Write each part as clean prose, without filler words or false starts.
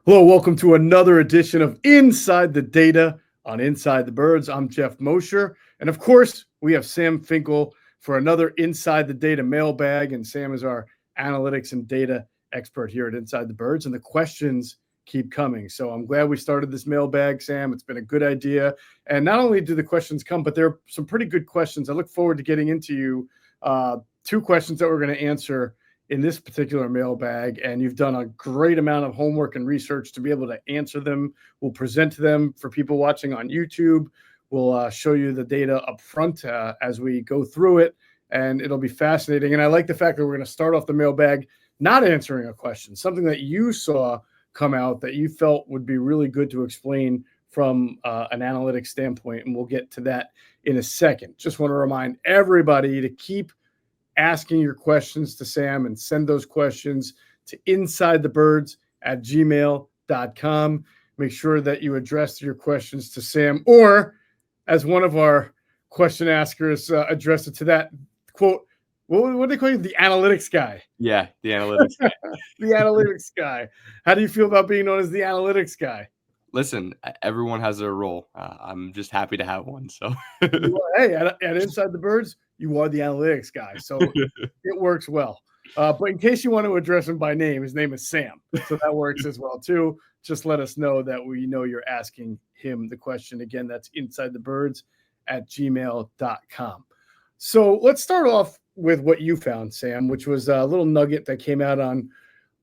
Hello, welcome to another edition of Inside the Data on Inside the Birds. I'm Geoff Mosher. And of course, we have Sam Finkel for another Inside the Data mailbag. And Sam is our analytics and data expert here at Inside the Birds. And the questions keep coming. So I'm glad we started this mailbag, Sam. It's been a good idea. And not only do the questions come, but there are some pretty good questions. I look forward to getting into you. Two questions that we're going to answer in this particular mailbag, and you've done a great amount of homework and research to be able to answer them. We'll present them for people watching on YouTube. We'll show you the data up front as we go through it, and it'll be fascinating. And I like the fact that we're going to start off the mailbag not answering a question, something that you saw come out that you felt would be really good to explain from an analytics standpoint, and we'll get to that in a second. Just want to remind everybody to keep asking your questions to Sam and send those questions to insidethebirds@gmail.com. Make sure that you address your questions to Sam, or as one of our question askers addressed it to that quote, what do they call you? The analytics guy. Yeah, the analytics guy. The analytics guy. How do you feel about being known as the analytics guy? Listen, everyone has their role. I'm just happy to have one. So, hey, at Inside the Birds, you are the analytics guy, so it works well. But in case you want to address him by name, his name is Sam, so that works as well too. Just let us know that we know you're asking him the question. Again, that's insidethebirds@gmail.com. So let's start off with what you found, Sam, which was a little nugget that came out on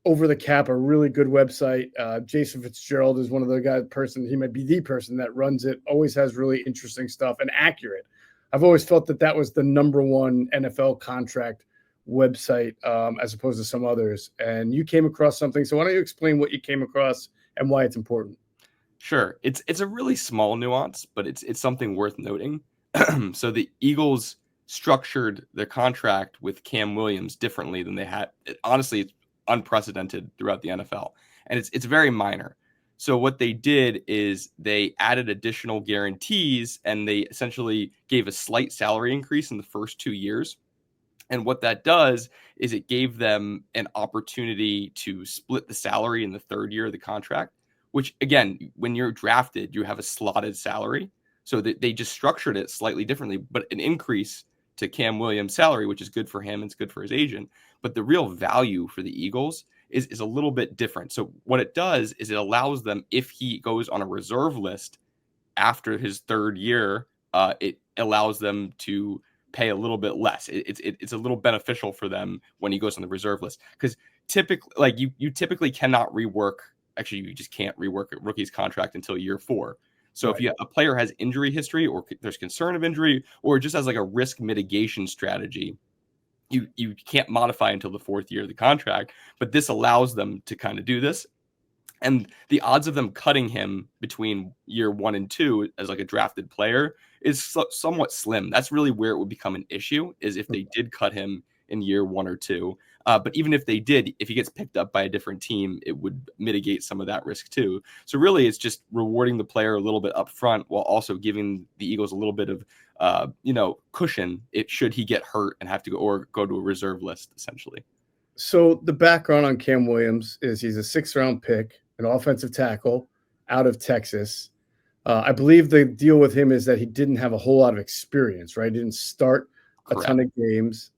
Over the Cap, a really good website. Jason Fitzgerald is one of the he might be the person that runs it, always has really interesting stuff and accurate. I've always felt that was the number one NFL contract website as opposed to some others. And you came across something. So why don't you explain what you came across and why it's important? Sure. It's a really small nuance, but it's something worth noting. So the Eagles structured their contract with Cam Williams differently than they had. Honestly, it's unprecedented throughout the NFL, and it's very minor. So what they did is they added additional guarantees, and they essentially gave a slight salary increase in the first 2 years. And what that does is it gave them an opportunity to split the salary in the third year of the contract, which, again, when you're drafted, you have a slotted salary. So they just structured it slightly differently, but an increase to Cam Williams' salary, which is good for him, it's good for his agent. But the real value for the Eagles is a little bit different. So what it does is it allows them, if he goes on a reserve list after his third year, it allows them to pay a little bit less. It's a little beneficial for them when he goes on the reserve list, because typically, like you typically cannot rework. Actually, you just can't rework a rookie's contract until year 4. So right. If a player has injury history, or there's concern of injury, or just as like a risk mitigation strategy, you can't modify until the 4th year of the contract. But this allows them to kind of do this. And the odds of them cutting him between year 1 and 2 as like a drafted player is somewhat slim. That's really where it would become an issue, is if they did cut him in year 1 or 2. But even if they did, if he gets picked up by a different team, it would mitigate some of that risk too. So really, it's just rewarding the player a little bit up front, while also giving the Eagles a little bit of cushion should he get hurt and have to go to a reserve list, essentially. So the background on Cam Williams is he's a 6th-round pick, an offensive tackle out of Texas. I believe the deal with him is that he didn't have a whole lot of experience, right? He didn't start a ton of games.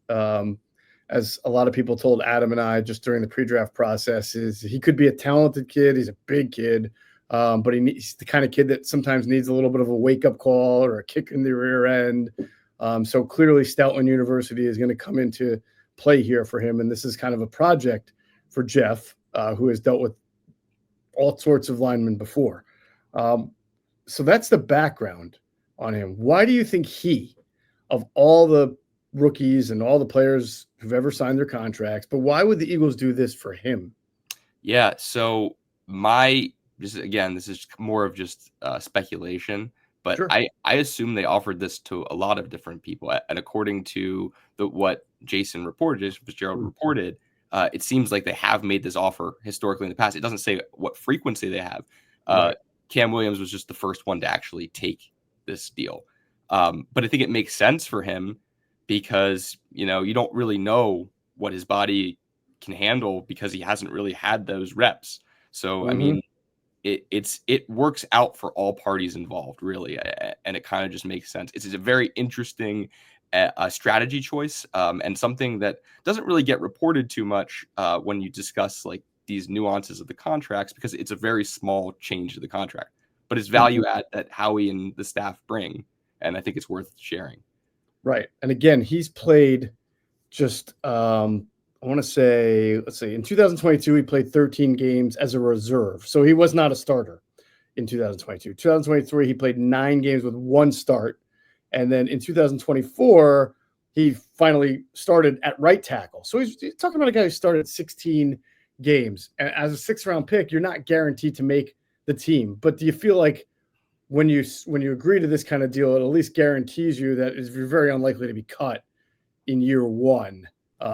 As a lot of people told Adam and I just during the pre-draft process, is he could be a talented kid. He's a big kid, but he's the kind of kid that sometimes needs a little bit of a wake-up call or a kick in the rear end. So clearly Stoutland University is going to come into play here for him, and this is kind of a project for Geoff, who has dealt with all sorts of linemen before. So that's the background on him. Why do you think he, of all the rookies and all the players who've ever signed their contracts, but why would the Eagles do this for him? Yeah, so this is more of just speculation, but sure. I assume they offered this to a lot of different people, and according to what Jason Fitzgerald reported, it seems like they have made this offer historically in the past. It doesn't say what frequency they have. Right. Cam Williams was just the first one to actually take this deal. But I think it makes sense for him because, you don't really know what his body can handle because he hasn't really had those reps. So, I mean, it works out for all parties involved, really, and it kind of just makes sense. It's a very interesting strategy choice, and something that doesn't really get reported too much when you discuss like these nuances of the contracts, because it's a very small change to the contract, but it's value add that Howie and the staff bring, and I think it's worth sharing. Right, and again, he's played just I want to say, let's see, in 2022, he played 13 games as a reserve. So he was not a starter in 2022. 2023, he played 9 games with 1 start. And then in 2024, he finally started at right tackle. So he's talking about a guy who started 16 games. And as a 6th-round pick, you're not guaranteed to make the team. But do you feel like when you agree to this kind of deal, it at least guarantees you that you're very unlikely to be cut in year 1?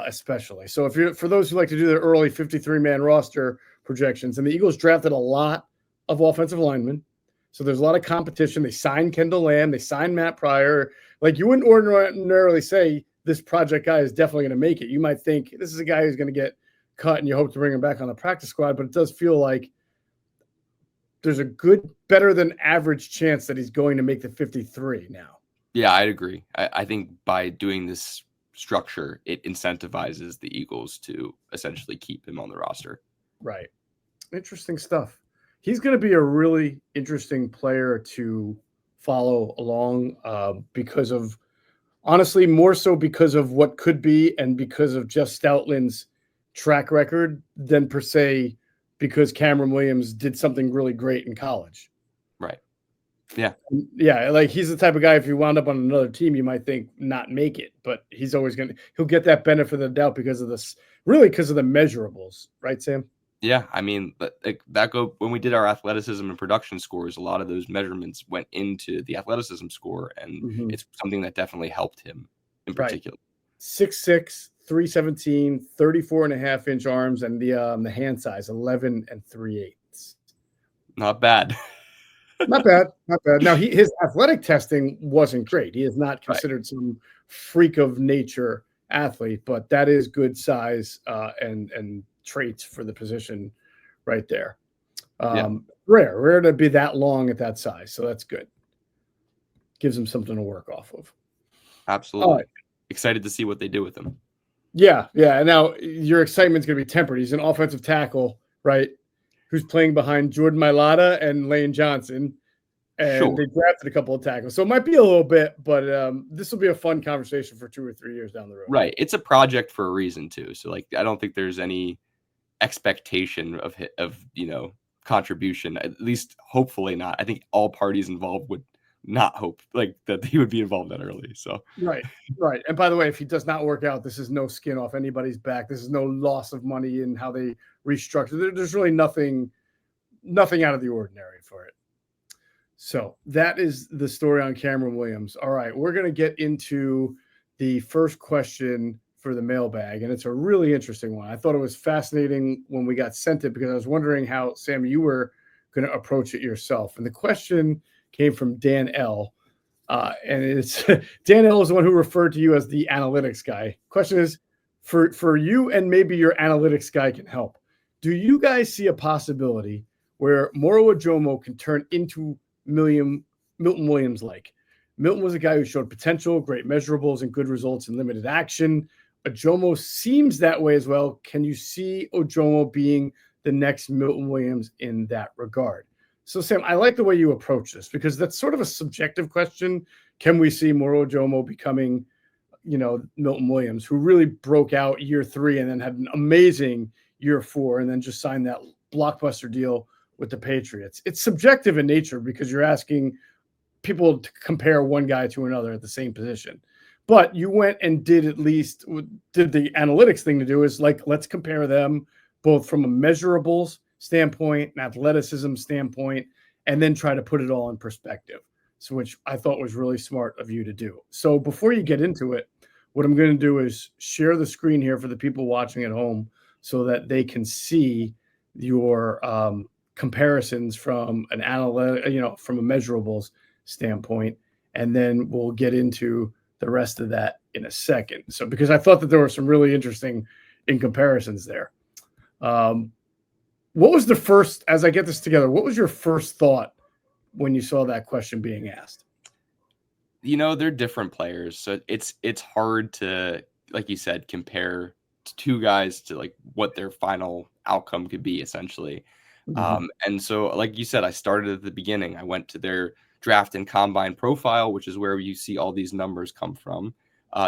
Especially. So for those who like to do their early 53-man roster projections, and the Eagles drafted a lot of offensive linemen. So there's a lot of competition. They signed Kendall Lamb. They signed Matt Pryor. Like, you wouldn't ordinarily say this project guy is definitely going to make it. You might think this is a guy who's going to get cut and you hope to bring him back on the practice squad, but it does feel like there's a good, better than average chance that he's going to make the 53 now. Yeah, I'd agree. I think by doing this structure, it incentivizes the Eagles to essentially keep him on the roster. Right. Interesting stuff. He's going to be a really interesting player to follow along because of, honestly, more so because of what could be and because of Jeff Stoutland's track record than per se because Cameron Williams did something really great in college. Right. Yeah. Yeah. Like, he's the type of guy, if you wound up on another team, you might think not make it, but he's always he'll get that benefit of the doubt because of this, really because of the measurables. Right, Sam? Yeah. I mean, when we did our athleticism and production scores, a lot of those measurements went into the athleticism score, and it's something that definitely helped him in particular. 6'6", 317, 34.5-inch arms, and the hand size, 11 3/8. Not bad. Not bad. Now, his athletic testing wasn't great. He is not considered some freak of nature athlete, but that is good size and traits for the position right there. Rare to be that long at that size, so that's good. Gives him something to work off of. Absolutely. Excited to see what they do with him. Yeah. Now, your excitement's going to be tempered. He's an offensive tackle, right? Who's playing behind Jordan Mailata and Lane Johnson, and they drafted a couple of tackles. So it might be a little bit, but this will be a fun conversation for 2 or 3 years down the road. Right. It's a project for a reason too. So like, I don't think there's any expectation of contribution, at least hopefully not. I think all parties involved would not hope like that he would be involved that early. So right. And by the way, if he does not work out, this is no skin off anybody's back. This is no loss of money in how they restructure. There's really nothing out of the ordinary for it. So that is the story on Cameron Williams. All right, we're going to get into the first question for the mailbag, and it's a really interesting one. I thought it was fascinating when we got sent it because I was wondering how, Sam, you were going to approach it yourself. And the question came from Dan L. And it's Dan L is the one who referred to you as the analytics guy. Question is, for you, and maybe your analytics guy can help, do you guys see a possibility where Moro Ojomo can turn into Milton Williams like? Milton was a guy who showed potential, great measurables, and good results in limited action. Ojomo seems that way as well. Can you see Ojomo being the next Milton Williams in that regard? So, Sam, I like the way you approach this because that's sort of a subjective question. Can we see Moro Ojomo becoming, Milton Williams, who really broke out year 3 and then had an amazing year 4 and then just signed that blockbuster deal with the Patriots? It's subjective in nature because you're asking people to compare one guy to another at the same position. But you went and did the analytics thing to do is like, let's compare them both from a measurables standpoint, an athleticism standpoint, and then try to put it all in perspective. So, which I thought was really smart of you to do. So before you get into it, what I'm going to do is share the screen here for the people watching at home so that they can see your comparisons from an from a measurables standpoint. And then we'll get into the rest of that in a second. So, because I thought that there were some really interesting comparisons there. What was the first, as I get this together, what was your first thought when you saw that question being asked? They're different players, so it's hard to, like you said, compare two guys to like what their final outcome could be essentially. And so, like you said, I started at the beginning. I went to their draft and combine profile, which is where you see all these numbers come from,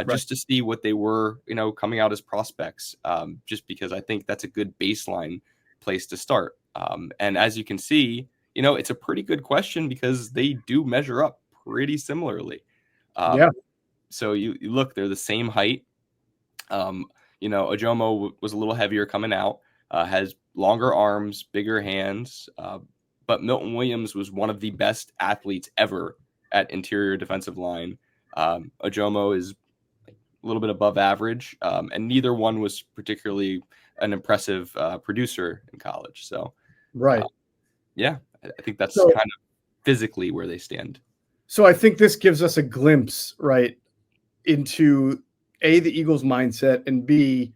just to see what they were, coming out as prospects. Just because I think that's a good baseline place to start. And as you can see, it's a pretty good question because they do measure up pretty similarly. Yeah. So you look, they're the same height. Ojomo was a little heavier coming out, has longer arms, bigger hands. But Milton Williams was one of the best athletes ever at interior defensive line. Ojomo is a little bit above average, and neither one was particularly an impressive producer in college. So, yeah, I think that's kind of physically where they stand. So I think this gives us a glimpse, right, into A, the Eagles' mindset, and B,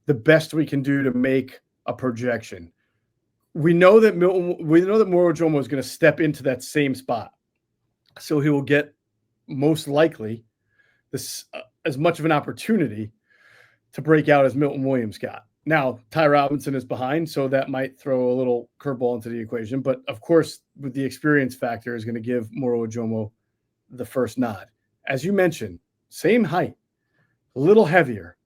the best we can do to make a projection. We know that Moro Ojomo is going to step into that same spot. So he will get most likely this as much of an opportunity to break out as Milton Williams got. Now, Ty Robinson is behind, so that might throw a little curveball into the equation. But, of course, with the experience factor is going to give Moro Ojomo the first nod. As you mentioned, same height, a little heavier,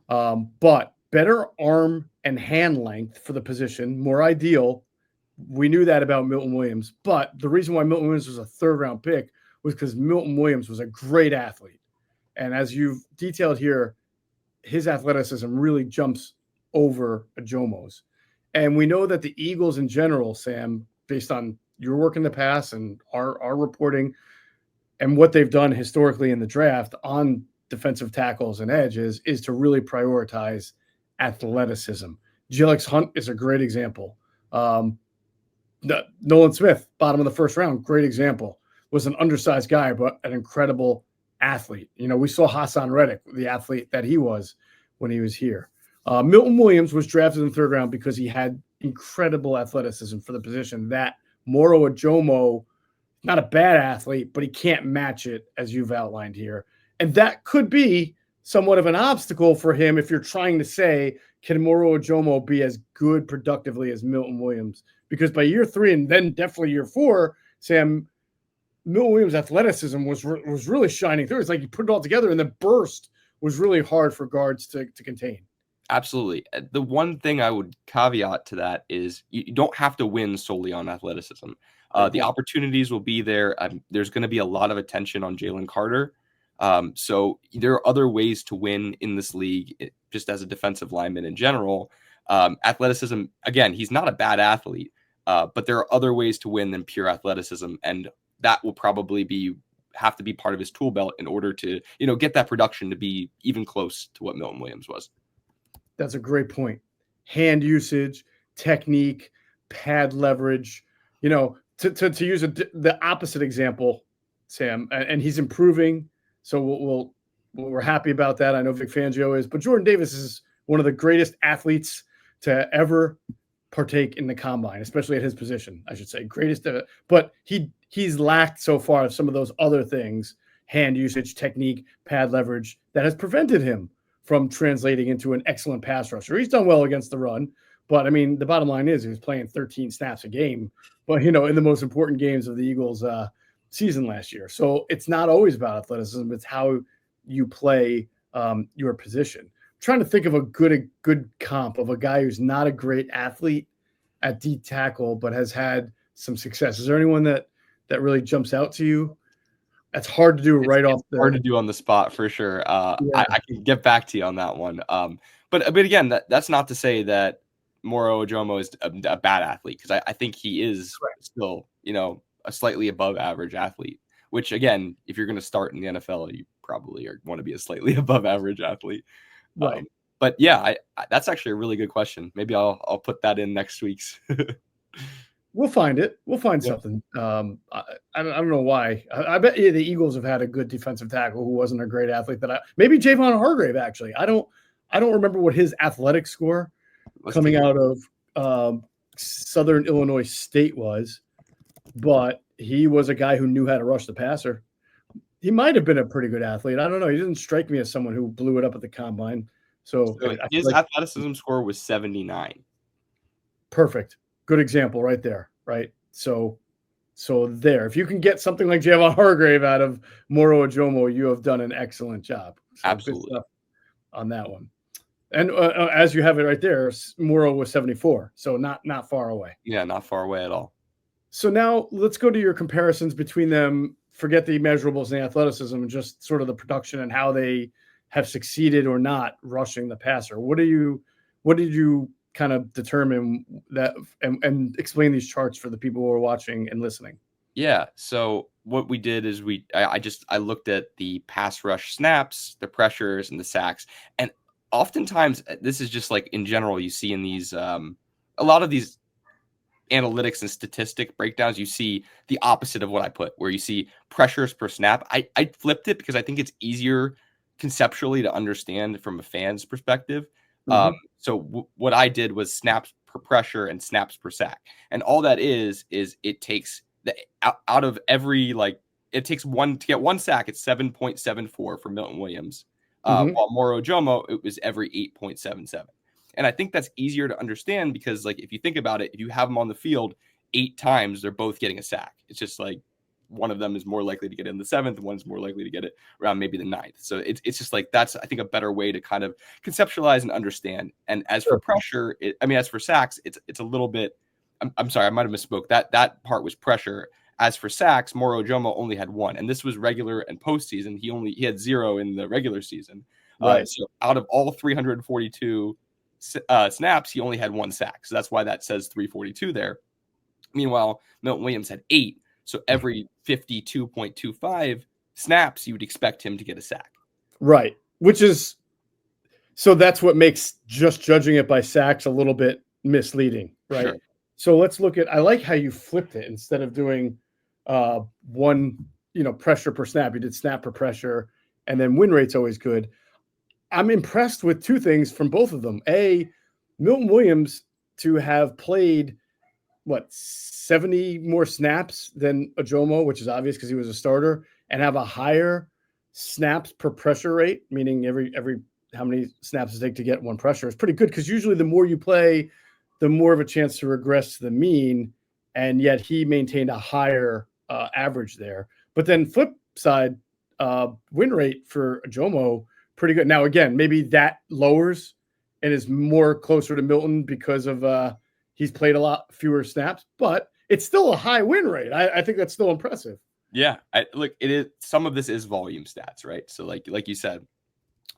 but better arm and hand length for the position, more ideal. We knew that about Milton Williams. But the reason why Milton Williams was a third-round pick was because Milton Williams was a great athlete. And as you've detailed here, his athleticism really jumps over Ojomo's. And we know that the Eagles in general, Sam, based on your work in the past and our reporting and what they've done historically in the draft on defensive tackles and edges, is to really prioritize athleticism. Jelix Hunt is a great example. Nolan Smith, bottom of the first round, great example. Was an undersized guy, but an incredible athlete. We saw Hassan Reddick, the athlete that he was when he was here. Milton Williams was drafted in the third round because he had incredible athleticism for the position. That Moro Ojomo, not a bad athlete, but he can't match it, as you've outlined here. And that could be somewhat of an obstacle for him if you're trying to say, can Moro Ojomo be as good productively as Milton Williams? Because by year 3 and then definitely year 4, Sam, Milton Williams' athleticism was really shining through. It's like you put it all together, and the burst was really hard for guards to contain. Absolutely. The one thing I would caveat to that is you don't have to win solely on athleticism. The opportunities will be there. There's going to be a lot of attention on JalenCarter. So there are other ways to win in this league, just as a defensive lineman in general. Athleticism, again, he's not a bad athlete, but there are other ways to win than pure athleticism. And that will probably have to be part of his tool belt in order to, get that production to be even close to what Milton Williams was. That's a great point. Hand usage, technique, pad leverage, to use the opposite example, Sam, and he's improving. So we're happy about that. I know Vic Fangio is, but Jordan Davis is one of the greatest athletes to ever partake in the combine, especially at his position, I should say. Greatest, but he's lacked so far of some of those other things, hand usage, technique, pad leverage, that has prevented him from translating into an excellent pass rusher. He's done well against the run, but I mean, the bottom line is he was playing 13 snaps a game, but in the most important games of the Eagles season last year. So it's not always about athleticism. It's how you play your position. I'm trying to think of a good comp of a guy who's not a great athlete at D tackle, but has had some success. Is there anyone that really jumps out to you? That's hard to do off. Hard to do on the spot for sure. I can get back to you on that one. But again, that's not to say that Moro Ojomo is a bad athlete, because I think he is still, a slightly above average athlete. Which again, if you're going to start in the NFL, you probably want to be a slightly above average athlete. Right. But yeah, that's actually a really good question. Maybe I'll put that in next week's. We'll find it. We'll find something. I don't know why. I bet you the Eagles have had a good defensive tackle who wasn't a great athlete. Maybe Javon Hargrave, actually. I don't remember what his athletic score coming out of Southern Illinois State was, but he was a guy who knew how to rush the passer. He might have been a pretty good athlete. I don't know. He didn't strike me as someone who blew it up at the combine. So I feel his like athleticism score was 79. perfect. Good example right there, right? So there, if you can get something like Javon Hargrave out of Moro Ojomo, you have done an excellent job. So Absolutely. good stuff on that one. And as you have it right there, Moro was 74, so not far away. Yeah, not far away at all. So now let's go to your comparisons between them. Forget the measurables and the athleticism, and just sort of the production and how they have succeeded or not rushing the passer. What did you kind of determine that and explain these charts for the people who are watching and listening? Yeah. So what we did is I looked at the pass rush snaps, the pressures, and the sacks. And oftentimes this is just like in general, you see in these a lot of these analytics and statistic breakdowns, you see the opposite of what I put, where you see pressures per snap. I flipped it because I think it's easier conceptually to understand from a fan's perspective. What I did was snaps per pressure and snaps per sack. And all that is it takes out of every, like, it takes one to get one sack. It's 7.74 for Milton Williams. While Moro Ojomo, it was every 8.77. And I think that's easier to understand because, like, if you think about it, if you have them on the field 8 times, they're both getting a sack. It's just like one of them is more likely to get it in the 7th, and one's more likely to get it around maybe the 9th. So it's just like, that's, I think, a better way to kind of conceptualize and understand. And as for pressure, as for sacks, it's a little bit, I'm sorry, I might have misspoke. That part was pressure. As for sacks, Moro Ojomo only had 1, and this was regular and postseason. He had 0 in the regular season. Right. So out of all 342 snaps, he only had 1 sack. So that's why that says 342 there. Meanwhile, Milton Williams had 8. So every 52.25 snaps, you would expect him to get a sack. Right. So that's what makes just judging it by sacks a little bit misleading, right? Sure. So let's look at, I like how you flipped it. Instead of doing one, pressure per snap, you did snap per pressure, and then win rate's always good. I'm impressed with 2 things from both of them. A, Milton Williams to have played 70 more snaps than Ojomo, which is obvious because he was a starter, and have a higher snaps per pressure rate, meaning every how many snaps does it take to get 1 pressure, is pretty good, because usually the more you play, the more of a chance to regress to the mean, and yet he maintained a higher average there. But then flip side, win rate for Ojomo, pretty good. Now, again, maybe that lowers and is more closer to Milton because of he's played a lot fewer snaps, but it's still a high win rate. I think that's still impressive. Yeah, look, it is. Some of this is volume stats, right? So like you said,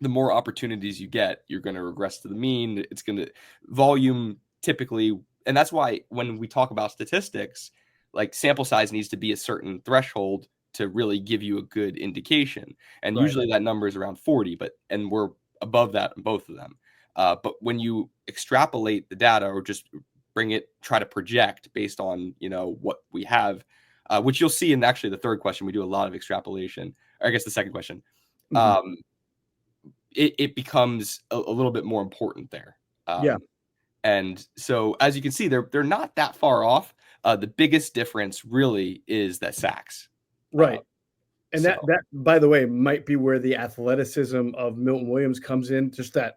the more opportunities you get, you're going to regress to the mean. It's going to volume typically, and that's why when we talk about statistics, like, sample size needs to be a certain threshold to really give you a good indication. And usually that number is around 40, and we're above that in both of them. But when you extrapolate the data, or just try to project based on, what we have, which you'll see in actually the third question, we do a lot of extrapolation, or I guess the second question, it becomes a little bit more important there. And so, as you can see, they're not that far off. The biggest difference really is that sacks. Right. And that, by the way, might be where the athleticism of Milton Williams comes in, just that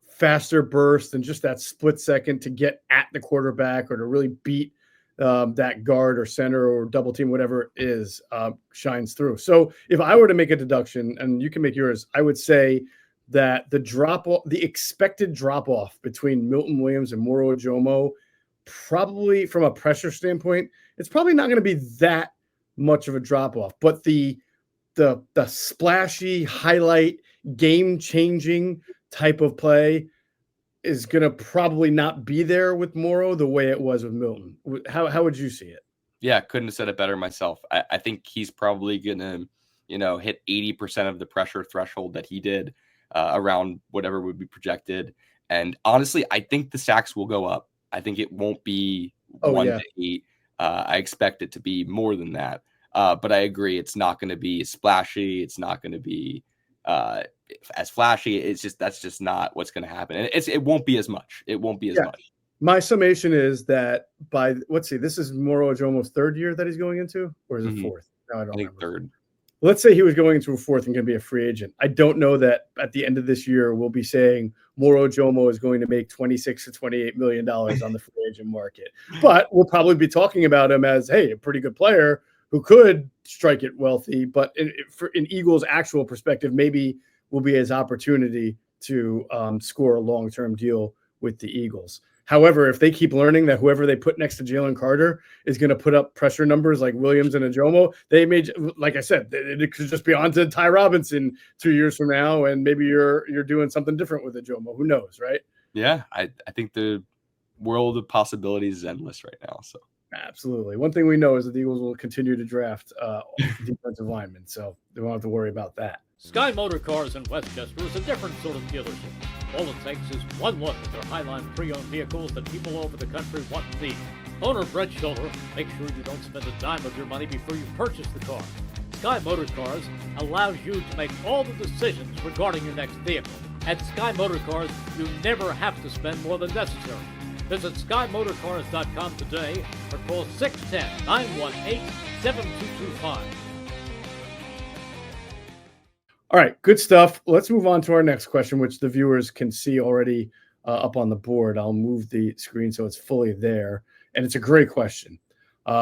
faster burst and just that split second to get at the quarterback or to really beat that guard or center or double team, whatever it is, shines through. So if I were to make a deduction, and you can make yours, I would say that the expected drop off between Milton Williams and Moro Ojomo, probably from a pressure standpoint, it's probably not going to be that much of a drop off, but the splashy highlight, game changing type of play is going to probably not be there with Moro the way it was with Milton. How would you see it? Yeah, couldn't have said it better myself. I think he's probably going to, hit 80% of the pressure threshold that he did, around whatever would be projected. And honestly, I think the sacks will go up. I think it won't be 1 to 8. I expect it to be more than that. But I agree, it's not going to be splashy. It's not going to be as flashy. That's just not what's going to happen. And it won't be as much. It won't be as much. My summation is that let's see, this is Moro Ojomo's third year that he's going into, or is it fourth? No, I don't I think remember. third. Let's say he was going into a fourth and going to be a free agent. I don't know that at the end of this year we'll be saying Moro Ojomo is going to make $26 to $28 million on the free agent market. But we'll probably be talking about him as, hey, a pretty good player who could strike it wealthy. But in Eagles' actual perspective, maybe will be his opportunity to score a long-term deal with the Eagles. However, if they keep learning that whoever they put next to JalenCarter is going to put up pressure numbers like Williams and Ojomo, they may, like I said, it could just be on to Ty Robinson 2 years from now, and maybe you're doing something different with Ojomo. Who knows, right? Yeah, I think the world of possibilities is endless right now. So absolutely. One thing we know is that the Eagles will continue to draft defensive linemen, so they won't have to worry about that. Sky Motor Cars in Westchester is a different sort of dealership. All it takes is one look at their Highline pre-owned vehicles that people all over the country want and need. Owner Brett Schulter makes sure you don't spend a dime of your money before you purchase the car. Sky Motor Cars allows you to make all the decisions regarding your next vehicle. At Sky Motor Cars, you never have to spend more than necessary. Visit SkyMotorCars.com today or call 610-918-7225. All right, good stuff. Let's move on to our next question, which the viewers can see already up on the board. I'll move the screen so it's fully there. And it's a great question.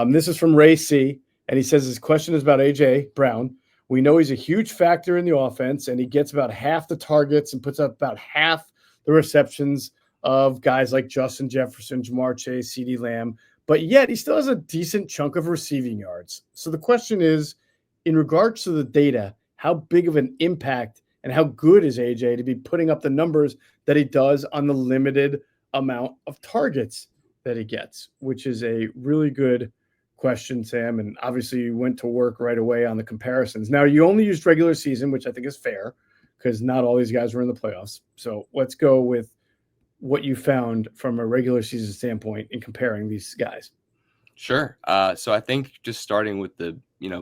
This is from Ray C. And he says his question is about A.J. Brown. We know he's a huge factor in the offense, and he gets about half the targets and puts up about half the receptions of guys like Justin Jefferson, Ja'Marr Chase, CeeDee Lamb. But yet he still has a decent chunk of receiving yards. So the question is, in regards to the data, how big of an impact and how good is AJ to be putting up the numbers that he does on the limited amount of targets that he gets, which is a really good question, Sam. And obviously you went to work right away on the comparisons. Now you only used regular season, which I think is fair because not all these guys were in the playoffs. So let's go with what you found from a regular season standpoint in comparing these guys. Sure. So I think just starting with the,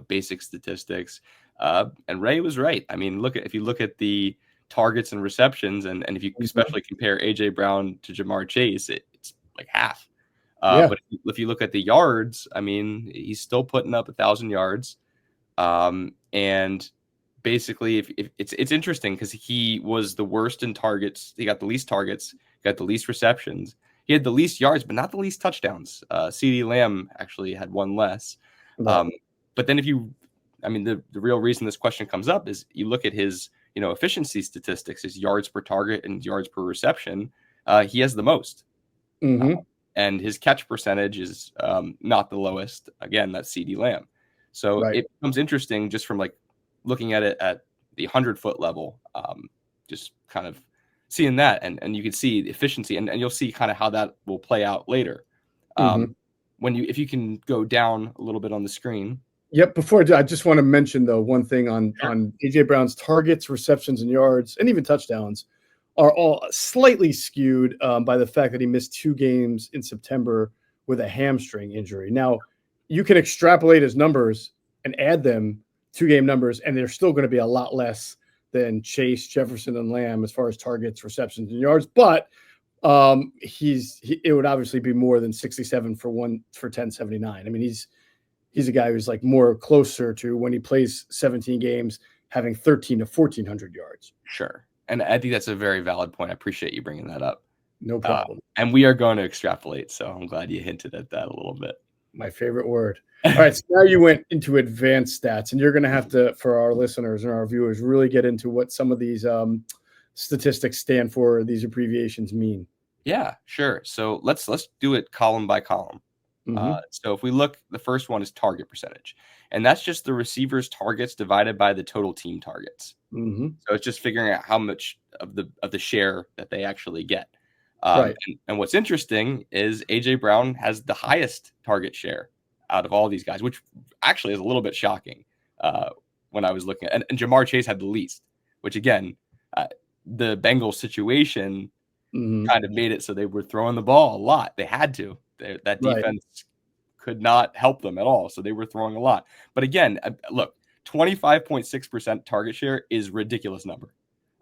basic statistics, and Ray was right. I mean, if you look at the targets and receptions, and if you especially compare AJ Brown to Ja'Marr Chase, it's like half. But if you look at the yards, I mean, he's still putting up 1,000 yards. And basically, if it's interesting because he was the worst in targets. He got the least targets, got the least receptions. He had the least yards, but not the least touchdowns. CeeDee Lamb actually had one less. But then the real reason this question comes up is you look at his, efficiency statistics, his yards per target and yards per reception. He has the most. And his catch percentage is not the lowest. Again, that's CeeDee Lamb. So it becomes interesting just from like looking at it at the 100-foot level, just kind of seeing that. And you can see the efficiency and you'll see kind of how that will play out later. If you can go down a little bit on the screen. Yep. Before I just want to mention, though, one thing on A.J. Brown's targets, receptions, and yards, and even touchdowns are all slightly skewed by the fact that he missed 2 games in September with a hamstring injury. Now, you can extrapolate his numbers and add them 2-game numbers, and they're still going to be a lot less than Chase, Jefferson, and Lamb as far as targets, receptions, and yards. But it would obviously be more than 67 for 1079. I mean, he's a guy who's like more closer to when he plays 17 games, having 13 to 1,400 yards. Sure. And I think that's a very valid point. I appreciate you bringing that up. No problem. And we are going to extrapolate. So I'm glad you hinted at that a little bit. My favorite word. All right. So now you went into advanced stats, and you're going to have to, for our listeners and our viewers, really get into what some of these statistics stand for, or these abbreviations mean. Yeah, sure. So let's do it column by column. So if we look, the first one is target percentage, and that's just the receiver's targets divided by the total team targets. So it's just figuring out how much of the share that they actually get. And what's interesting is AJ Brown has the highest target share out of all these guys, which actually is a little bit shocking when I was looking at, and Ja'Marr Chase had the least, which again, the Bengals situation kind of made it so they were throwing the ball a lot. They had to. That defense could not help them at all. So they were throwing a lot. But again, look, 25.6% target share is a ridiculous number.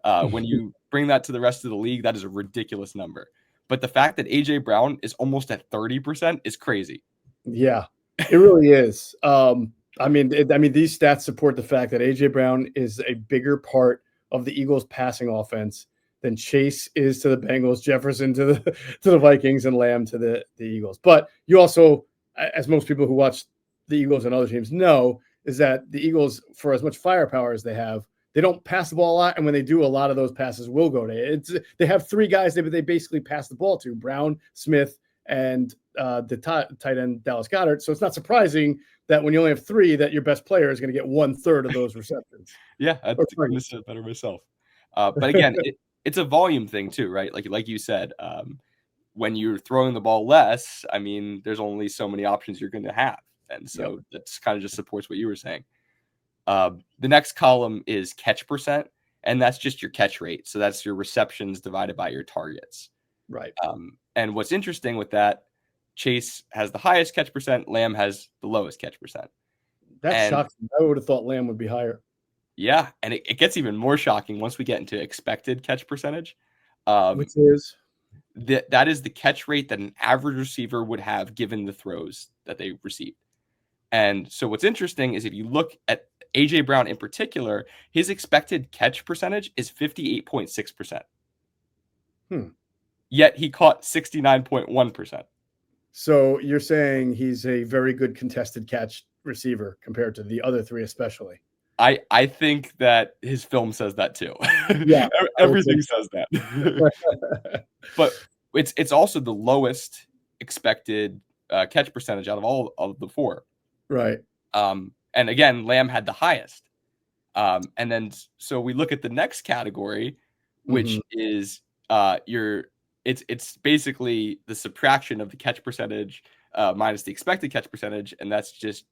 When you bring that to the rest of the league, that is a ridiculous number. But the fact that AJ Brown is almost at 30% is crazy. Yeah, it really is. I mean, these stats support the fact that AJ Brown is a bigger part of the Eagles' passing offense than Chase is to the Bengals, Jefferson to the Vikings, and Lamb to the Eagles. But you also, as most people who watch the Eagles and other teams know, is that the Eagles, for as much firepower as they have, they don't pass the ball a lot, and when they do, a lot of those passes will go to it. They have three guys they basically pass the ball to: Brown, Smith, and the tight end Dallas Goedert. So it's not surprising that when you only have three, that your best player is going to get 1/3 of those receptions. Yeah, I couldn't have said it better myself. But again, it's a volume thing too, right? Like you said, when you're throwing the ball less, I mean, there's only so many options you're going to have, and so that's kind of just supports what you were saying. The next column is catch percent, and that's just your catch rate. So that's your receptions divided by your targets. Right. And what's interesting with that, Chase has the highest catch percent, Lamb has the lowest catch percent. That's shocking. I would have thought Lamb would be higher. Yeah, and it gets even more shocking once we get into expected catch percentage. Which is? That is the catch rate that an average receiver would have given the throws that they received. And so what's interesting is if you look at AJ Brown in particular, his expected catch percentage is 58.6%. Yet he caught 69.1%. So you're saying he's a very good contested catch receiver compared to the other three, especially. I think that his film says that too. Yeah, everything says that. But it's also the lowest expected catch percentage out of all of the four. Right. And again, Lamb had the highest. And then so we look at the next category, which is it's basically the subtraction of the catch percentage minus the expected catch percentage, and that's just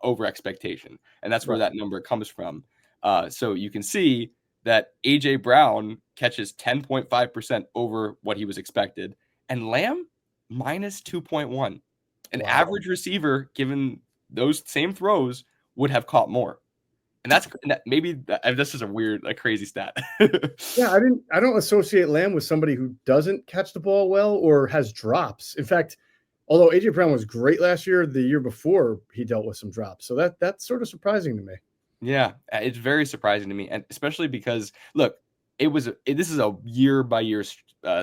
over expectation, and that's where that number comes from. So you can see that AJ Brown catches 10.5% over what he was expected, and Lamb minus 2.1. An average receiver, given those same throws, would have caught more. And that's maybe this is a crazy stat. Yeah, I don't associate Lamb with somebody who doesn't catch the ball well or has drops. In fact, although AJ Brown was great last year, the year before he dealt with some drops. So that's sort of surprising to me. Yeah, it's very surprising to me, and especially because look, this is a year by year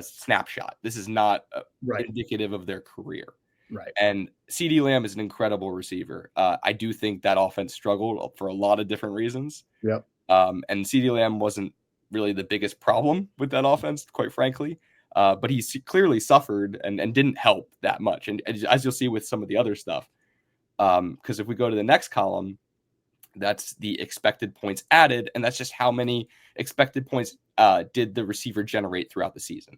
snapshot. This is not indicative of their career. Right. And CeeDee Lamb is an incredible receiver. I do think that offense struggled for a lot of different reasons. Yep. And CeeDee Lamb wasn't really the biggest problem with that offense, quite frankly. But he clearly suffered and didn't help that much. And as you'll see with some of the other stuff, because if we go to the next column, that's the expected points added. And that's just how many expected points did the receiver generate throughout the season.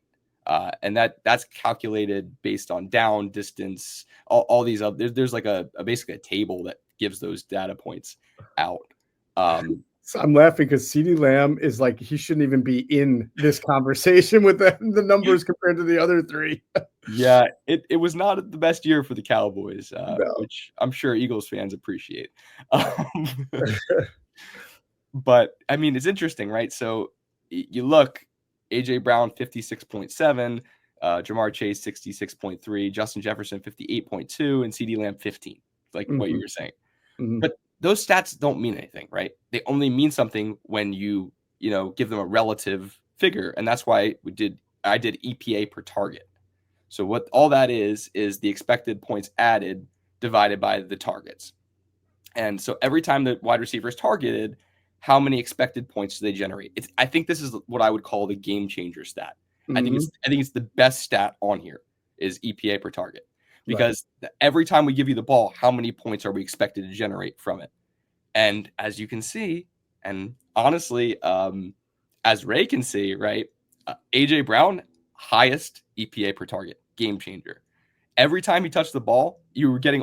And that's calculated based on down, distance, all these other. There's like basically a table that gives those data points out. So I'm laughing because CeeDee Lamb is like he shouldn't even be in this conversation with the numbers compared to the other three. Yeah, it was not the best year for the Cowboys, which I'm sure Eagles fans appreciate. But I mean, it's interesting, right? So you look. AJ Brown 56.7, Jamar Chase 66.3, Justin Jefferson 58.2, and CeeDee Lamb 15, like what you were saying. But those stats don't mean anything, right? They only mean something when you give them a relative figure, and that's why I did EPA per target. So what all that is the expected points added divided by the targets. And so every time the wide receiver is targeted, how many expected points do they generate? I think this is what I would call the game changer stat. I think it's the best stat on here is EPA per target, because every time we give you the ball, how many points are we expected to generate from it? And as you can see, and honestly, as Ray can see, right, AJ Brown, highest EPA per target, game changer. Every time he touched the ball, you were getting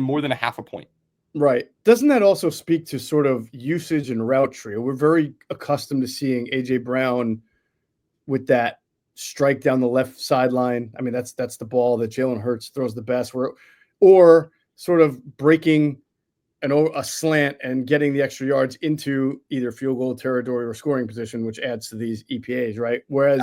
more than a half a point. Right. Doesn't that also speak to sort of usage and route tree? We're very accustomed to seeing AJ Brown with that strike down the left sideline. I mean, that's the ball that JalenHurts throws the best, or sort of breaking a slant and getting the extra yards into either field goal territory or scoring position, which adds to these EPAs, right? Whereas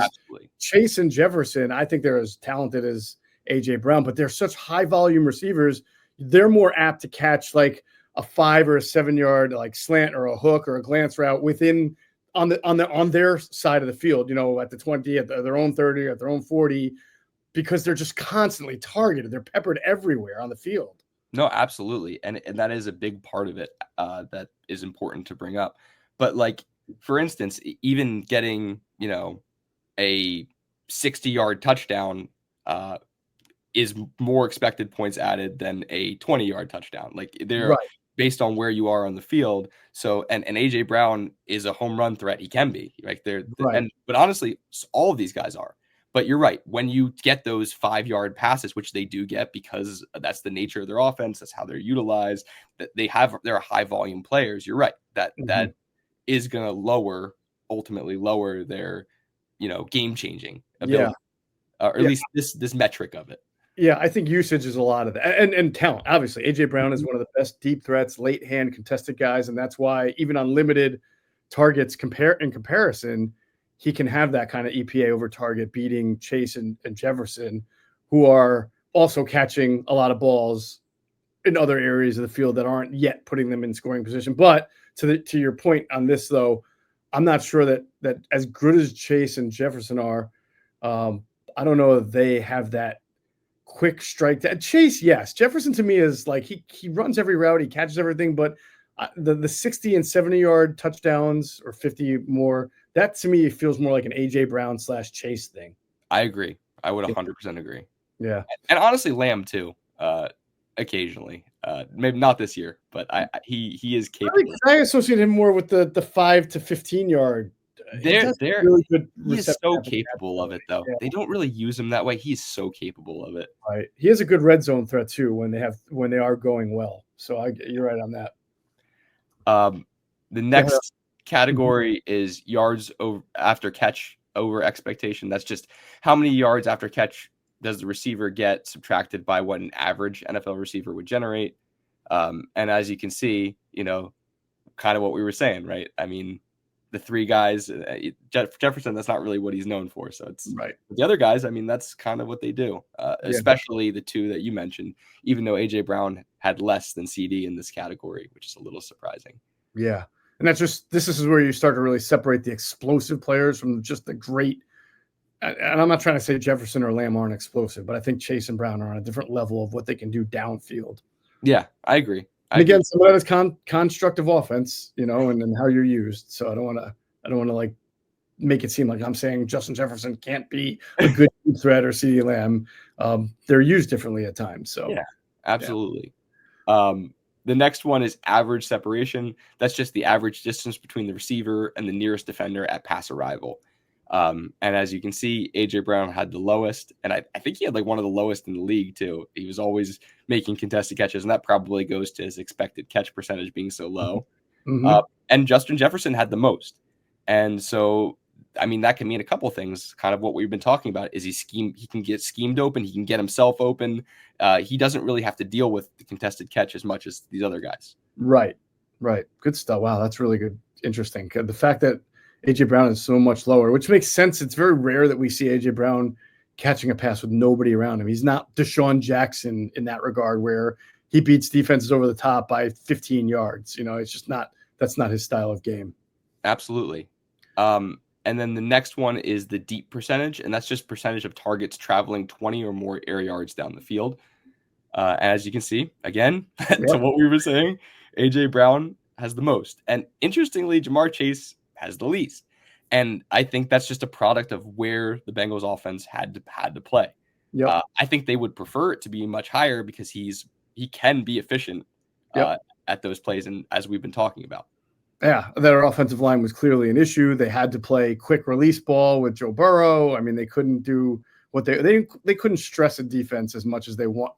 Chase and Jefferson, I think they're as talented as AJ Brown, but they're such high volume receivers. They're more apt to catch like a 5 or a 7 yard like slant or a hook or a glance route within on their side of the field, at the 20, at their own 30, at their own 40, because they're just constantly targeted. They're peppered everywhere on the field. No, absolutely. And that is a big part of it that is important to bring up. But like, for instance, even getting, a 60-yard touchdown is more expected points added than a 20-yard touchdown. Like they're based on where you are on the field. So, and AJ Brown is a home run threat. He can be like but honestly, all of these guys are. But you're right. When you get those 5-yard passes, which they do get because that's the nature of their offense, that's how they're utilized, that they're high volume players. You're right. That is going to ultimately lower their, game changing ability, or at least this metric of it. Yeah, I think usage is a lot of that, and talent. Obviously, AJ Brown is one of the best deep threats, late hand contested guys, and that's why even on limited targets in comparison, he can have that kind of EPA over target, beating Chase and Jefferson, who are also catching a lot of balls in other areas of the field that aren't yet putting them in scoring position. But to your point on this, though, I'm not sure that as good as Chase and Jefferson are, I don't know if they have that quick strike. Chase, yes. Jefferson to me is like he runs every route, he catches everything, but the 60 and 70 yard touchdowns or 50 more, that to me feels more like an AJ Brown / Chase thing. I agree. I would 100% agree. Yeah. And honestly, Lamb too, occasionally. Maybe not this year, but he is capable. I associate him more with the 5 to 15 yard. They're really good. He's so capable of it, though. Yeah. They don't really use him that way. He's so capable of it. Right. He has a good red zone threat too when they are going well. So you're right on that. The next category is yards after catch over expectation. That's just how many yards after catch does the receiver get subtracted by what an average NFL receiver would generate. And as you can see, kind of what we were saying, right? I mean, the three guys, Jefferson, that's not really what he's known for. So it's right. The other guys, I mean, that's kind of what they do, especially the two that you mentioned, even though AJ Brown had less than CD in this category, which is a little surprising. Yeah. And this is where you start to really separate the explosive players from just the great. And I'm not trying to say Jefferson or Lamb aren't explosive, but I think Chase and Brown are on a different level of what they can do downfield. Yeah, I agree. Again, some of that is constructive offense, and how you're used. So I don't want to like make it seem like I'm saying Justin Jefferson can't be a good threat or CeeDee Lamb. They're used differently at times. So yeah, absolutely. Yeah. The next one is average separation. That's just the average distance between the receiver and the nearest defender at pass arrival. And as you can see, AJ Brown had the lowest, and I think he had like one of the lowest in the league too. He was always making contested catches, and that probably goes to his expected catch percentage being so low. Mm-hmm. And Justin Jefferson had the most. And so, I mean, that can mean a couple of things. Kind of what we've been talking about is he can get schemed open. He can get himself open. He doesn't really have to deal with the contested catch as much as these other guys. Right. Good stuff. Wow. That's really good. Interesting. The fact that AJ Brown is so much lower, which makes sense. It's very rare that we see AJ Brown catching a pass with nobody around him. He's not Deshaun Jackson in that regard, where he beats defenses over the top by 15 yards. It's just that's not his style of game. Absolutely. And then the next one is the deep percentage, and that's just percentage of targets traveling 20 or more air yards down the field. As you can see, again, to what we were saying, AJ Brown has the most. And interestingly, Jamar Chase has the least. And I think that's just a product of where the Bengals offense had to play. Yep. I think they would prefer it to be much higher because he can be efficient at those plays, and as we've been talking about. Yeah, their offensive line was clearly an issue. They had to play quick release ball with Joe Burrow. I mean, they couldn't do what they couldn't stress a defense as much as they want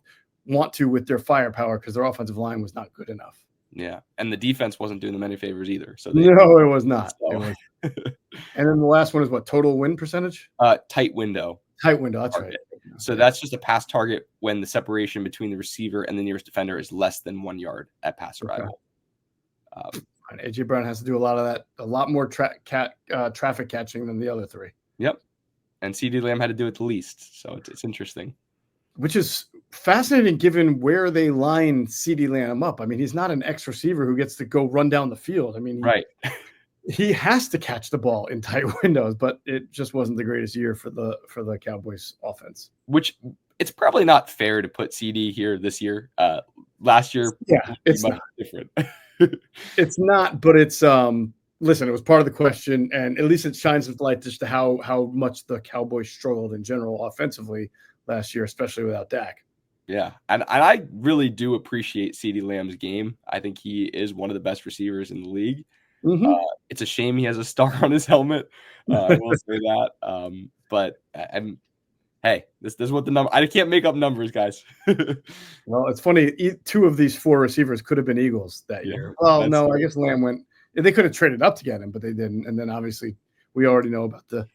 to with their firepower because their offensive line was not good enough. Yeah, and the defense wasn't doing them any favors either. So no, it was not. So. And then the last one is what, total win percentage? Tight window. That's right. So that's just a pass target when the separation between the receiver and the nearest defender is less than 1 yard at pass arrival. AJ Brown has to do a lot of that, a lot more traffic catching than the other three. Yep. and CeeDee Lamb had to do it the least. So it's interesting. Which is fascinating given where they line CeeDee Lamb up. I mean, he's not an X receiver who gets to go run down the field. I mean, Right. He has to catch the ball in tight windows, but it just wasn't the greatest year for the Cowboys offense. Which it's probably not fair to put CD here this year. Last year, yeah, it's much not different. It's not, but it's listen, it was part of the question, and at least it shines some light just to how much the Cowboys struggled in general offensively last year, especially without Dak. Yeah, and I really do appreciate CeeDee Lamb's game. I think he is one of the best receivers in the league. Mm-hmm. It's a shame he has a star on his helmet. I will say that. But hey, this is what the number. I can't make up numbers, guys. Well, it's funny. 2 of these 4 receivers could have been Eagles that year. Well, no, I guess Lamb went. They could have traded up to get him, but they didn't. And then obviously we already know about the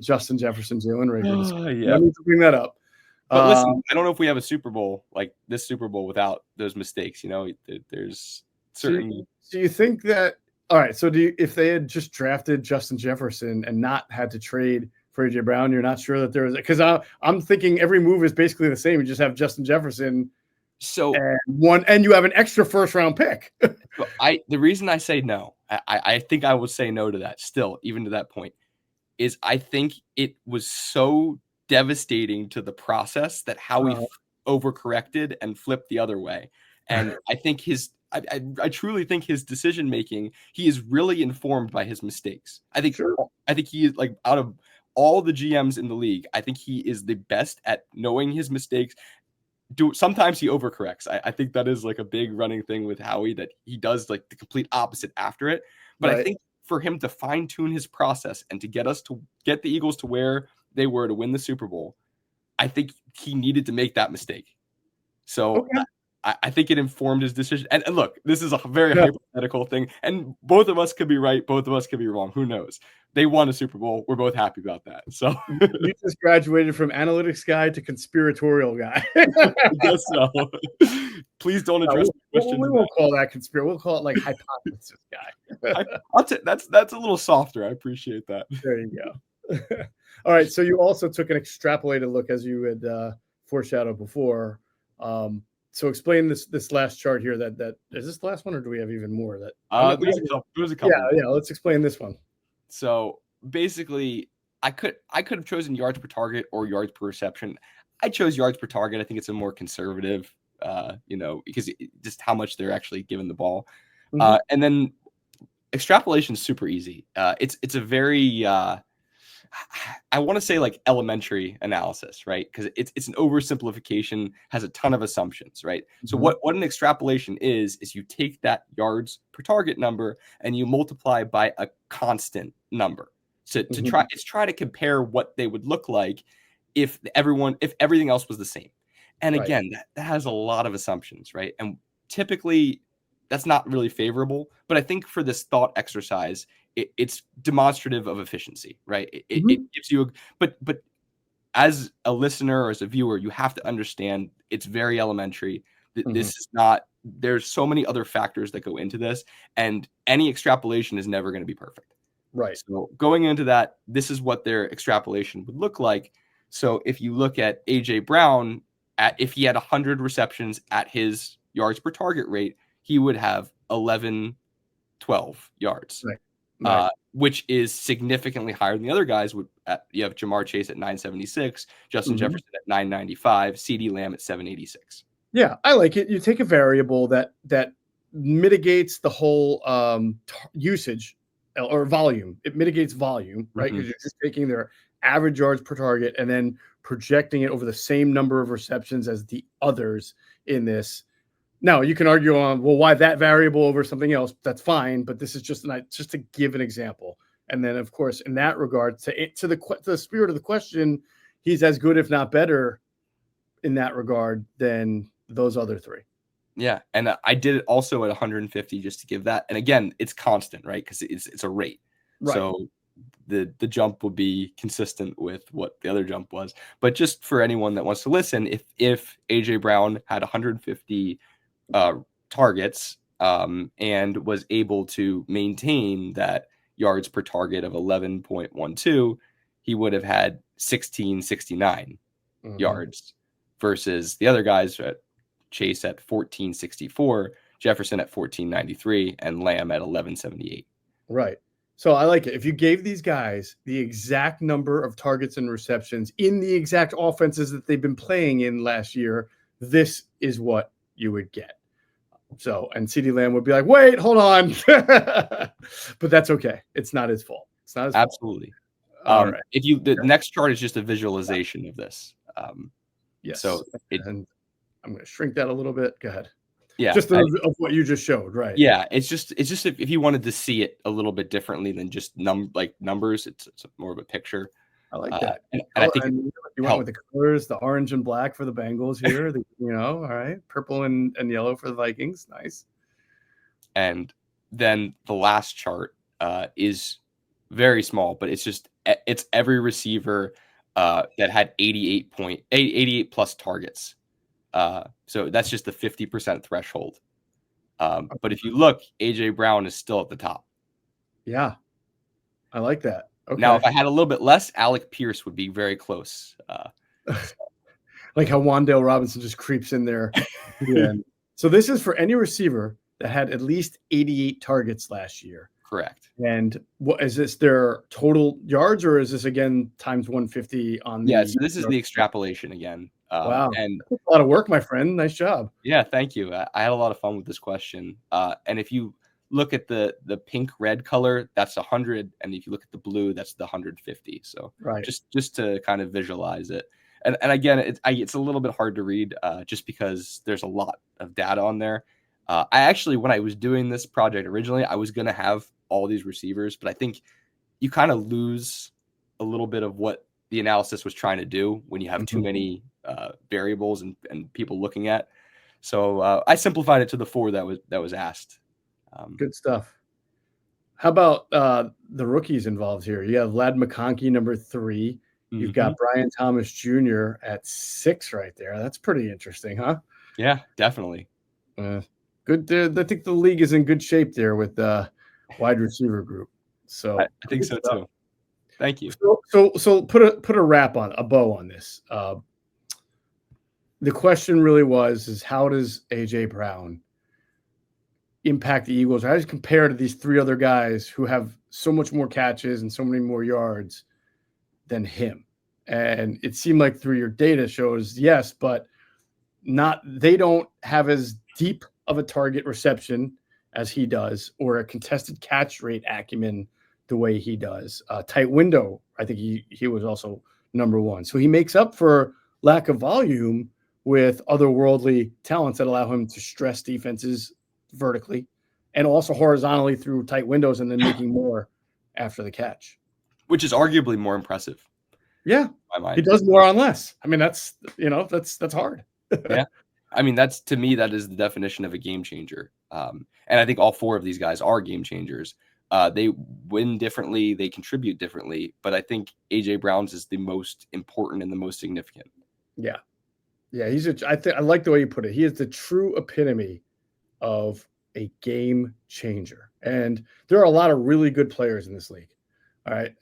Justin Jefferson, Jalen Reagor. Yeah, I need to bring that up. But listen, I don't know if we have a Super Bowl like this Super Bowl without those mistakes. You know, there's certain. Do you think that? All right. So if they had just drafted Justin Jefferson and not had to trade for AJ Brown, you're not sure that there is, because I'm thinking every move is basically the same. You just have Justin Jefferson. So and you have an extra first-round pick. The reason I say no, I think I would say no to that still, even to that point, is I think it was so devastating to the process that how he overcorrected and flipped the other way. And I think I truly think his decision making, he is really informed by his mistakes. I think he is, like, out of all the GMs in the league, I think he is the best at knowing his mistakes. Sometimes he overcorrects. I think that is like a big running thing with Howie, that he does like the complete opposite after it. But I think for him to fine tune his process and to get the Eagles to where they were to win the Super Bowl, I think he needed to make that mistake. So I think it informed his decision. And look, this is a very hypothetical thing, and both of us could be right, both of us could be wrong. Who knows? They won a Super Bowl. We're both happy about that. So you just graduated from analytics guy to conspiratorial guy. I guess so. Please don't address the question. We won't call that conspiracy. We'll call it like hypothesis guy. That's a little softer. I appreciate that. There you go. All right. So you also took an extrapolated look, as you had foreshadowed before. So explain this last chart here. That is this the last one, or do we have even more? There's a couple. Yeah. Let's explain this one. So basically, I could have chosen yards per target or yards per reception. I chose yards per target. I think it's a more conservative, because just how much they're actually given the ball. Mm-hmm. And then extrapolation is super easy. It's a very I want to say like elementary analysis, right? Because it's an oversimplification, has a ton of assumptions, right? Mm-hmm. So what an extrapolation is you take that yards per target number and you multiply by a constant number. So to try to compare what they would look like if everything else was the same. And again, that has a lot of assumptions, right? And typically that's not really favorable, but I think for this thought exercise, it's demonstrative of efficiency, right? It gives you, but as a listener or as a viewer, you have to understand it's very elementary. This is not. There's so many other factors that go into this, and any extrapolation is never going to be perfect. Right. So going into that, this is what their extrapolation would look like. So if you look at AJ Brown, if he had 100 receptions at his yards per target rate, he would have 12 yards. Right. Which is significantly higher than the other guys. You have Jamar Chase at 976, Justin Jefferson at 995, CeeDee Lamb at 786. Yeah, I like it. You take a variable that mitigates the whole usage or volume. It mitigates volume, right? Because you're just taking their average yards per target and then projecting it over the same number of receptions as the others in this. Now, you can argue on, well, why that variable over something else? That's fine, but this is just to give an example. And then, of course, in that regard, to the spirit of the question, he's as good, if not better, in that regard than those other 3. Yeah, and I did it also at 150 just to give that. And again, it's constant, right? Because it's a rate. Right. So the jump will be consistent with what the other jump was. But just for anyone that wants to listen, if AJ Brown had 150 targets and was able to maintain that yards per target of 11.12, he would have had 1669 yards versus the other guys at Chase at 1464, Jefferson at 1493, and Lamb at 1178. Right. So I like it. If you gave these guys the exact number of targets and receptions in the exact offenses that they've been playing in last year, this is what you would get. So, and CeeDee Lamb would be like, wait, hold on. But that's okay. It's not his fault. It's not his Absolutely. fault. All right. If you, the next chart is just a visualization of this. Yes. So and I'm going to shrink that a little bit. Go ahead. Yeah. Just of what you just showed. Right. Yeah. It's just if you wanted to see it a little bit differently than just numbers, it's more of a picture. I like that. And I think you went with the colors, the orange and black for the Bengals here. All right. Purple and yellow for the Vikings. Nice. And then the last chart is very small, but it's every receiver that had 88 plus targets. So that's just the 50% threshold. But if you look, AJ Brown is still at the top. Yeah. I like that. Okay. Now, if I had a little bit less, Alec Pierce would be very close. Like how Wan'Dale Robinson just creeps in there. Yeah. So this is for any receiver that had at least 88 targets last year. Correct. And what is this, their total yards, or is this again times 150 on the? Yeah, so this is the extrapolation again. Wow. And that's a lot of work, my friend. Nice job. Yeah, thank you. I had a lot of fun with this question. And if you look at the pink red color, that's 100, and if you look at the blue, that's the 150. So right, just to kind of visualize it. And again, it's a little bit hard to read just because there's a lot of data on there. I actually, when I was doing this project originally, I was going to have all these receivers, but I think you kind of lose a little bit of what the analysis was trying to do when you have too many variables and people looking at. So I simplified it to the 4 that was asked. Good stuff. How about the rookies involved here? You have Ladd McConkey, number 3. You've got Brian Thomas Jr. at 6 right there. That's pretty interesting, huh? Yeah, definitely. Good. I think the league is in good shape there with the wide receiver group. So I think so too. Thank you. So put a wrap on, a bow on this. The question really is how does AJ Brown impact the Eagles? How does he compare to these 3 other guys who have so much more catches and so many more yards than him? And it seemed like through your data shows yes, but they don't have as deep of a target reception as he does, or a contested catch rate acumen the way he does. Tight window, I think he was also number 1. So he makes up for lack of volume with otherworldly talents that allow him to stress defenses vertically and also horizontally through tight windows and then making more after the catch. Which is arguably more impressive. Yeah. He does more on less. I mean, that's hard. Yeah. I mean, to me, that is the definition of a game changer. And I think all 4 of these guys are game changers. They win differently. They contribute differently. But I think AJ Brown's is the most important and the most significant. Yeah. Yeah. I like the way you put it. He is the true epitome of a game changer. And there are a lot of really good players in this league. All right.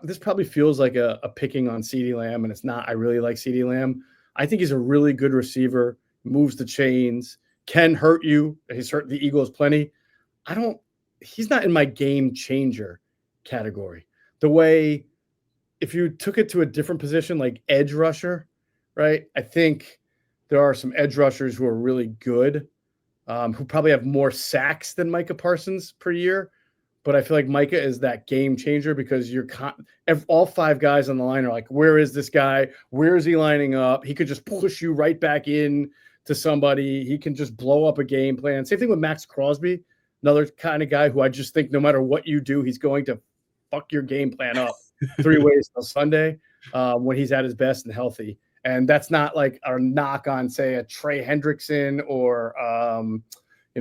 This probably feels like a picking on CeeDee Lamb, and it's not. I really like CeeDee Lamb. I think he's a really good receiver, moves the chains, can hurt you. He's hurt the Eagles plenty. He's not in my game changer category. The way, if you took it to a different position, like edge rusher, right? I think there are some edge rushers who are really good, who probably have more sacks than Micah Parsons per year. But I feel like Micah is that game changer because all 5 guys on the line are like, where is this guy? Where is he lining up? He could just push you right back in to somebody. He can just blow up a game plan. Same thing with Max Crosby, another kind of guy who I just think no matter what you do, he's going to fuck your game plan up 3 ways till Sunday when he's at his best and healthy. And that's not like a knock on, say, a Trey Hendrickson or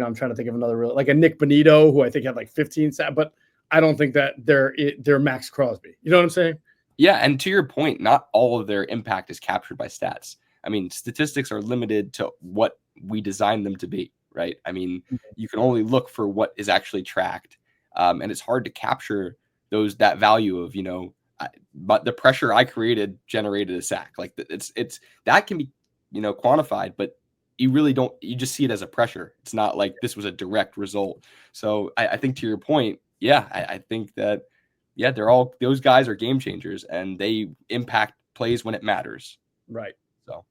I'm trying to think of another like a Nick Bonito, who I think had like 15 sacks, but I don't think that they're Max Crosby. You know what I'm saying? Yeah, and to your point, not all of their impact is captured by stats. I mean, statistics are limited to what we designed them to be, right? I mean, you can only look for what is actually tracked, and it's hard to capture that value of but the pressure I created generated a sack. Like it's that can be, quantified, but you really don't, you just see it as a pressure. It's not like this was a direct result. So I think to your point, I think that, those guys are game changers and they impact plays when it matters. Right. So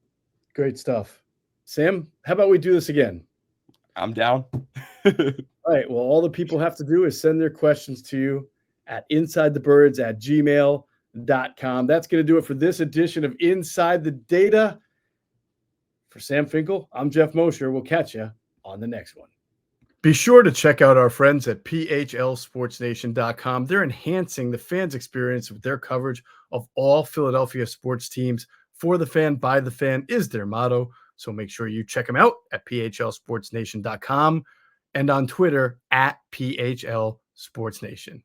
great stuff. Sam, how about we do this again? I'm down. All right. Well, all the people have to do is send their questions to you at insidethebirds@gmail.com. That's going to do it for this edition of Inside the Data. For Sam Finkel, I'm Geoff Mosher. We'll catch you on the next one. Be sure to check out our friends at PHLSportsNation.com. They're enhancing the fans' experience with their coverage of all Philadelphia sports teams. For the fan, by the fan is their motto. So make sure you check them out at PHLSportsNation.com and on Twitter at PHLSportsNation.